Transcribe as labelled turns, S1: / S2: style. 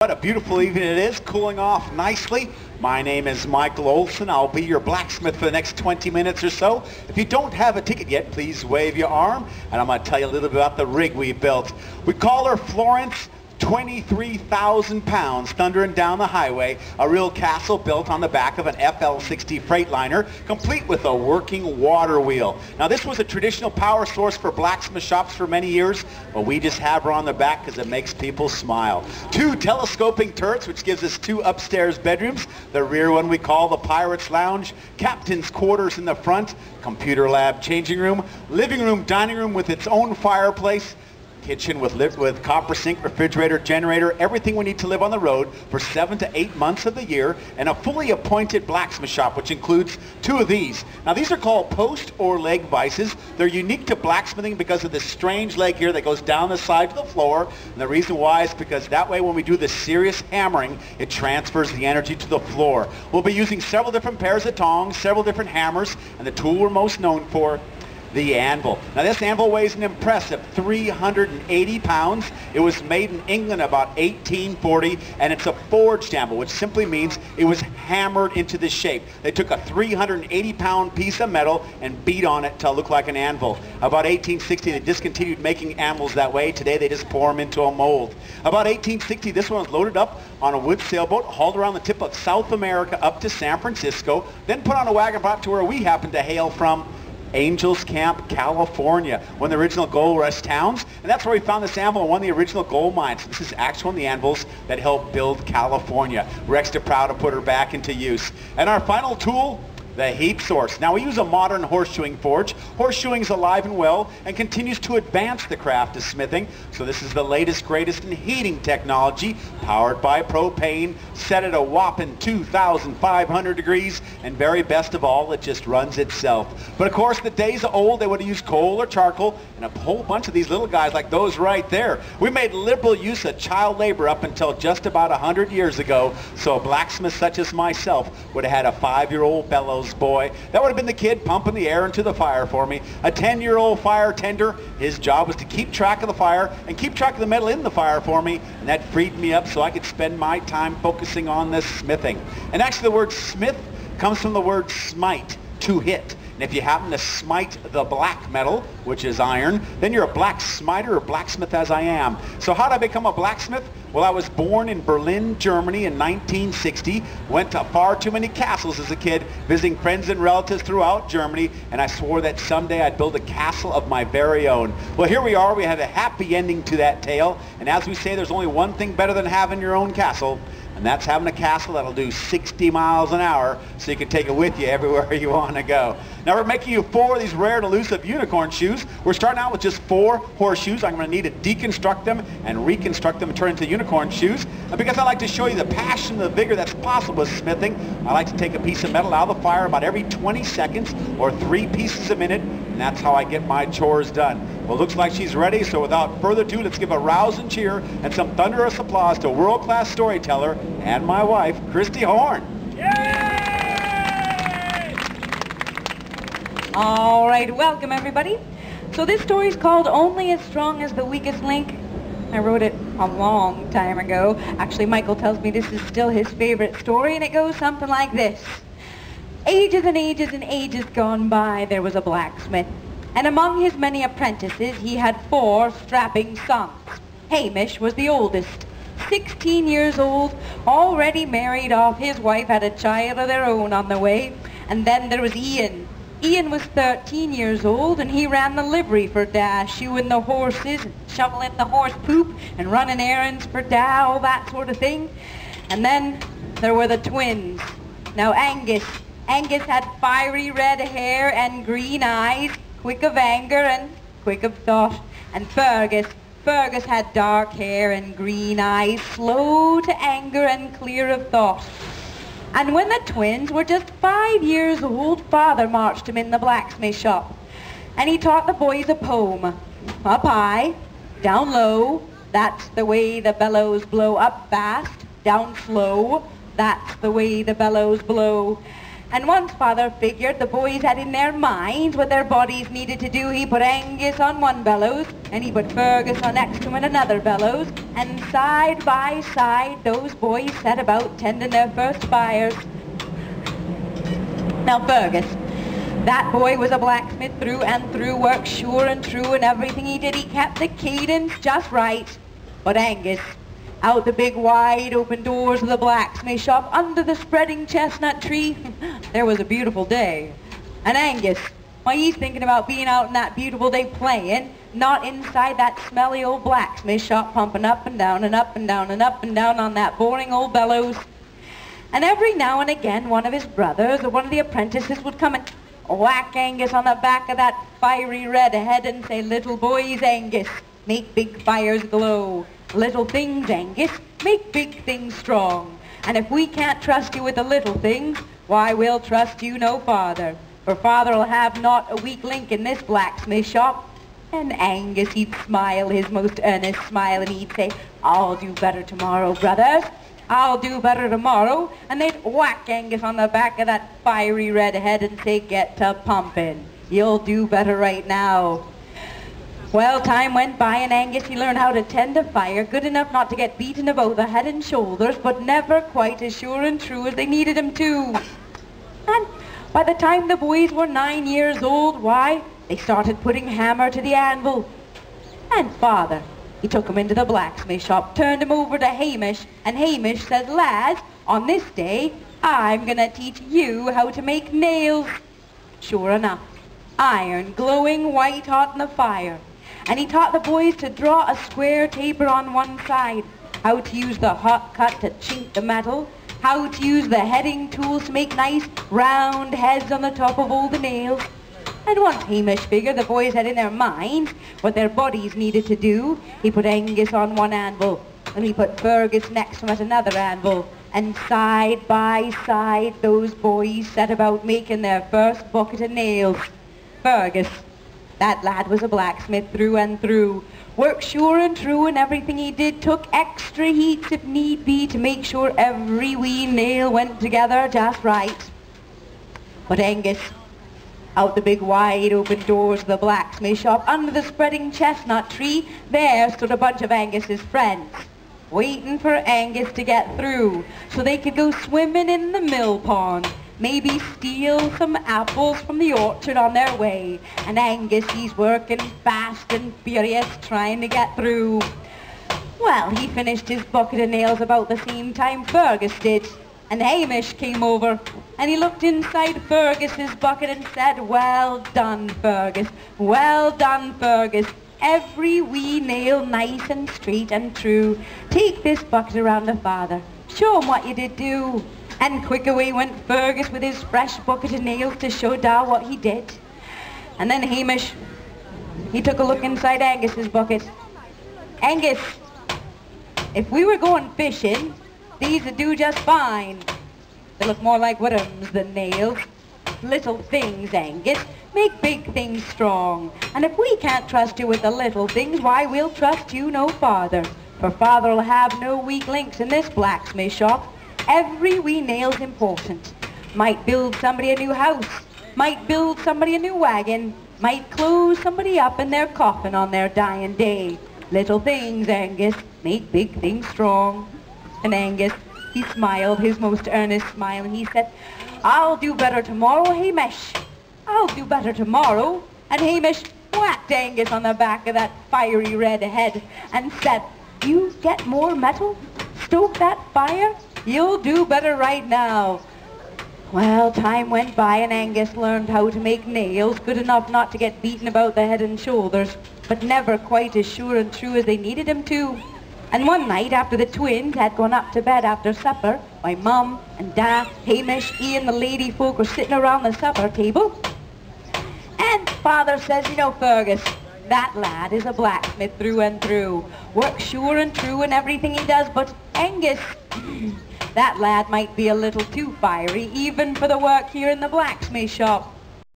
S1: What a beautiful evening it is, cooling off nicely. My name is Michael Olson. I'll be your blacksmith for the next 20 minutes or so. If you don't have a ticket yet, please wave your arm, and I'm going to tell you a little bit about the rig we built. We call her Florence. 23,000 pounds thundering down the highway, a real castle built on the back of an FL-60 Freightliner, complete with a working water wheel. Now this was a traditional power source for blacksmith shops for many years, but we just have her on the back because it makes people smile. Two telescoping turrets, which gives us two upstairs bedrooms. The rear one we call the Pirate's Lounge, captain's quarters in the front, computer lab, changing room, living room, dining room with its own fireplace, kitchen with copper sink, refrigerator, generator, everything we need to live on the road for 7 to 8 months of the year, and a fully appointed blacksmith shop, which includes two of these. Now these are called post or leg vices. They're unique to blacksmithing because of this strange leg here that goes down the side to the floor, and the reason why is because that way when we do the serious hammering, it transfers the energy to the floor. We'll be using several different pairs of tongs, several different hammers, and the tool we're most known for, the anvil. Now this anvil weighs an impressive 380 pounds. It was made in England about 1840, and it's a forged anvil, which simply means it was hammered into this shape. They took a 380-pound piece of metal and beat on it to look like an anvil. About 1860, they discontinued making anvils that way. Today, they just pour them into a mold. About 1860, this one was loaded up on a wood sailboat, hauled around the tip of South America up to San Francisco, then put on a wagon brought to where we happen to hail from, Angels Camp, California, one of the original gold rush towns, and that's where we found this anvil in one of the original gold mines. This is actually one of the anvils that helped build California. We're extra proud to put her back into use. And our final tool, the heat source. Now we use a modern horseshoeing forge. Horseshoeing is alive and well and continues to advance the craft of smithing. So this is the latest, greatest in heating technology, powered by propane, set at a whopping 2,500 degrees, and very best of all, it just runs itself. But of course, the days of old, they would have used coal or charcoal, and a whole bunch of these little guys like those right there. We made liberal use of child labor up until just about 100 years ago, so a blacksmith such as myself would have had a 5-year-old bellows boy. That would have been the kid pumping the air into the fire for me. A 10-year-old fire tender, his job was to keep track of the fire and keep track of the metal in the fire for me, and that freed me up so I could spend my time focusing on this smithing. And actually the word smith comes from the word smite, to hit. And if you happen to smite the black metal, which is iron, then you're a black smiter or blacksmith, as I am. So how did I become a blacksmith? Well, I was born in Berlin, Germany in 1960. Went to far too many castles as a kid, visiting friends and relatives throughout Germany, and I swore that someday I'd build a castle of my very own. Well, here we are. We had a happy ending to that tale, and as we say, there's only one thing better than having your own castle, and that's having a castle that'll do 60 miles an hour so you can take it with you everywhere you want to go. Now we're making you 4 of these rare and elusive unicorn shoes. We're starting out with just 4 horseshoes. I'm going to need to deconstruct them and reconstruct them and turn into unicorn shoes. And because I like to show you the passion and the vigor that's possible with smithing, I like to take a piece of metal out of the fire about every 20 seconds or 3 pieces a minute, and that's how I get my chores done. Well, it looks like she's ready, so without further ado, let's give a rousing cheer and some thunderous applause to world-class storyteller and my wife, Christy Horn.
S2: Yay! All right, welcome everybody. So this story is called Only as Strong as the Weakest Link. I wrote it a long time ago. Actually, Michael tells me this is still his favorite story, and it goes something like this. Ages and ages and ages gone by, there was a blacksmith. And among his many apprentices, he had 4 strapping sons. Hamish was the oldest, 16 years old, already married off. His wife had a child of their own on the way. And then there was Ian. Ian was 13 years old, and he ran the livery for Dad, shoeing the horses, and shoveling the horse poop, and running errands for Dad, all that sort of thing. And then there were the twins. Now Angus had fiery red hair and green eyes, quick of anger and quick of thought. And Fergus had dark hair and green eyes, slow to anger and clear of thought. And when the twins were just 5 years old, Father marched them in the blacksmith shop. And he taught the boys a poem. Up high, down low, that's the way the bellows blow. Up fast, down slow, that's the way the bellows blow. And once Father figured the boys had in their minds what their bodies needed to do, he put Angus on one bellows, and he put Fergus on next to him in another bellows, and side by side those boys set about tending their first fires. Now Fergus, that boy was a blacksmith through and through, worked sure and true, and everything he did, he kept the cadence just right. But Angus, out the big wide open doors of the blacksmith shop, under the spreading chestnut tree, there was a beautiful day. And Angus, why, he's thinking about being out in that beautiful day playing, not inside that smelly old blacksmith shop, pumping up and down and up and down and up and down on that boring old bellows. And every now and again one of his brothers or one of the apprentices would come and whack Angus on the back of that fiery red head and say, "Little boys, Angus, make big fires glow. Little things, Angus, make big things strong. And if we can't trust you with the little things, why, we'll trust you no farther. For Father'll have not a weak link in this blacksmith shop." And Angus, he'd smile his most earnest smile, and he'd say, "I'll do better tomorrow, brothers. I'll do better tomorrow." And they'd whack Angus on the back of that fiery red head and say, "Get to pumping. You'll do better right now." Well, time went by, and Angus, he learned how to tend a fire good enough not to get beaten about the head and shoulders, but never quite as sure and true as they needed him to. And by the time the boys were 9 years old, why, they started putting hammer to the anvil. And Father, he took him into the blacksmith shop, turned him over to Hamish, and Hamish says, "Lads, on this day, I'm going to teach you how to make nails." Sure enough, iron glowing white hot in the fire. And he taught the boys to draw a square taper on one side, how to use the hot cut to chink the metal, how to use the heading tools to make nice round heads on the top of all the nails. And once Hamish figured the boys had in their minds what their bodies needed to do, he put Angus on one anvil, and he put Fergus next to him at another anvil, and side by side those boys set about making their first bucket of nails. Fergus, that lad was a blacksmith through and through, worked sure and true, and everything he did took extra heats if need be to make sure every wee nail went together just right. But Angus, out the big wide open doors of the blacksmith shop, under the spreading chestnut tree, there stood a bunch of Angus's friends, waiting for Angus to get through so they could go swimming in the mill pond, maybe steal some apples from the orchard on their way. And Angus, he's working fast and furious trying to get through. Well, he finished his bucket of nails about the same time Fergus did, and Hamish came over, and he looked inside Fergus's bucket and said, "Well done, Fergus. Well done, Fergus. Every wee nail nice and straight and true. Take this bucket around to Father. Show him what you did do." And quick away went Fergus with his fresh bucket of nails to show Da what he did. And then Hamish, he took a look inside Angus's bucket. "Angus, if we were going fishing, these would do just fine. They look more like worms than nails. Little things, Angus, make big things strong. And if we can't trust you with the little things, why, we'll trust you no farther. For Father'll have no weak links in this blacksmith shop. Every wee nail's important. Might build somebody a new house, might build somebody a new wagon, might close somebody up in their coffin on their dying day. Little things, Angus, make big things strong." And Angus, he smiled his most earnest smile, and he said, "I'll do better tomorrow, Hamish. I'll do better tomorrow." And Hamish whacked Angus on the back of that fiery red head and said, "You get more metal? Stoke that fire? You'll do better right now." Well, time went by, and Angus learned how to make nails good enough not to get beaten about the head and shoulders, but never quite as sure and true as they needed him to. And one night, after the twins had gone up to bed after supper, my Mum and Dad, Hamish, Ian, the lady folk were sitting around the supper table. And Father says, "You know, Fergus, that lad is a blacksmith through and through, works sure and true in everything he does, but Angus, that lad might be a little too fiery even for the work here in the blacksmith shop.